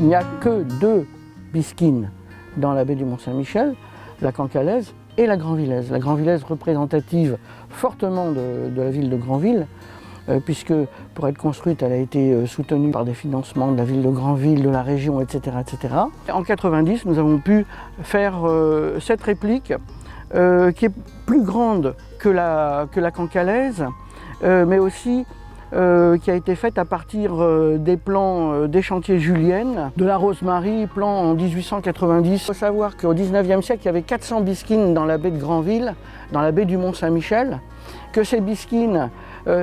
Il n'y a que 2 bisquines dans la baie du Mont-Saint-Michel, la Cancalaise et la Granvillaise. La Granvillaise représentative fortement de la ville de Granville, puisque pour être construite, elle a été soutenue par des financements de la ville de Granville, de la région, etc. etc. En 90, nous avons pu faire cette réplique qui est plus grande que la Cancalaise, mais aussi qui a été faite à partir des plans des chantiers Julienne, de la Rosemarie, plan en 1890. Il faut savoir qu'au 19e siècle, il y avait 400 bisquines dans la baie de Granville, dans la baie du Mont-Saint-Michel, que ces bisquines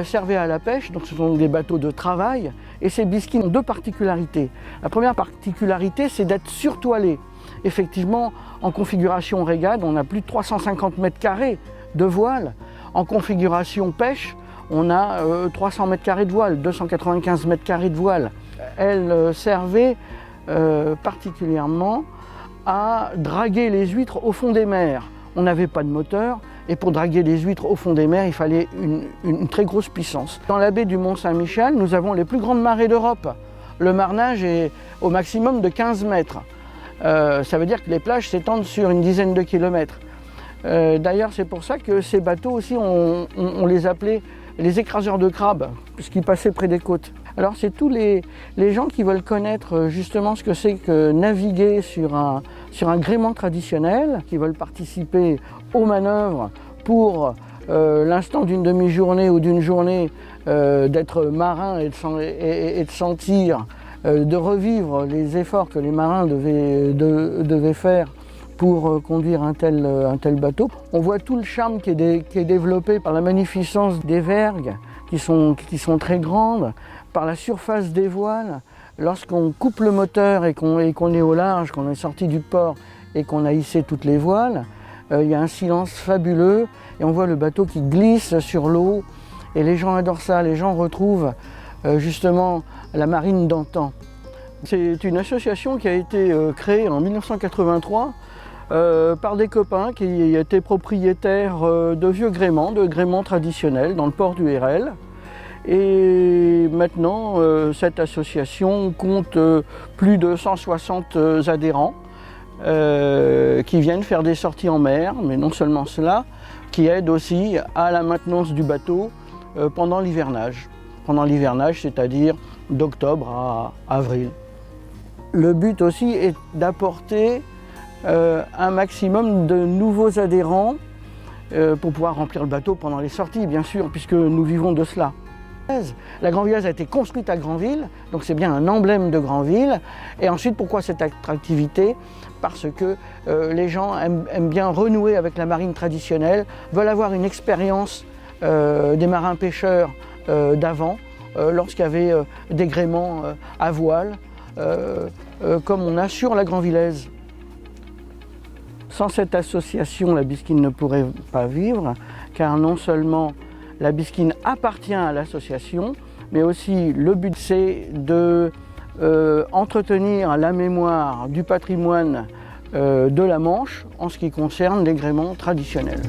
servaient à la pêche, donc ce sont des bateaux de travail, et ces bisquines ont 2 particularités. La première particularité, c'est d'être surtoilées. Effectivement, en configuration régade, on a plus de 350 mètres carrés de voile. En configuration pêche, on a 300 mètres carrés de voile, 295 mètres carrés de voile. Elle servait particulièrement à draguer les huîtres au fond des mers. On n'avait pas de moteur, et pour draguer les huîtres au fond des mers, il fallait une très grosse puissance. Dans la baie du Mont-Saint-Michel, nous avons les plus grandes marées d'Europe. Le marnage est au maximum de 15 mètres. Ça veut dire que les plages s'étendent sur une dizaine de kilomètres. D'ailleurs, c'est pour ça que ces bateaux aussi, on les appelait les écraseurs de crabes, puisqu'ils passaient près des côtes. Alors c'est tous les gens qui veulent connaître justement ce que c'est que naviguer sur un gréement traditionnel, qui veulent participer aux manœuvres pour l'instant d'une demi-journée ou d'une journée, d'être marin et de sentir, de revivre les efforts que les marins devaient faire pour conduire un tel bateau. On voit tout le charme qui est développé par la magnificence des vergues qui sont très grandes, par la surface des voiles. Lorsqu'on coupe le moteur et qu'on est au large, qu'on est sorti du port et qu'on a hissé toutes les voiles, il y a un silence fabuleux et on voit le bateau qui glisse sur l'eau et les gens adorent ça, les gens retrouvent justement la marine d'antan. C'est une association qui a été créée en 1983 par des copains qui étaient propriétaires de vieux gréements, de gréements traditionnels dans le port du RL. Et maintenant, cette association compte plus de 160 adhérents qui viennent faire des sorties en mer, mais non seulement cela, qui aident aussi à la maintenance du bateau pendant l'hivernage. Pendant l'hivernage, c'est-à-dire d'octobre à avril. Le but aussi est d'apporter un maximum de nouveaux adhérents pour pouvoir remplir le bateau pendant les sorties, bien sûr, puisque nous vivons de cela. La Granvillaise a été construite à Granville, donc c'est bien un emblème de Granville. Et ensuite, pourquoi cette attractivité? Parce que les gens aiment bien renouer avec la marine traditionnelle, veulent avoir une expérience des marins pêcheurs d'avant, lorsqu'il y avait des gréements à voile, comme on a sur la Granvillaise. Sans cette association, la bisquine ne pourrait pas vivre, car non seulement la bisquine appartient à l'association, mais aussi le but c'est de entretenir la mémoire du patrimoine de la Manche en ce qui concerne les gréements traditionnels.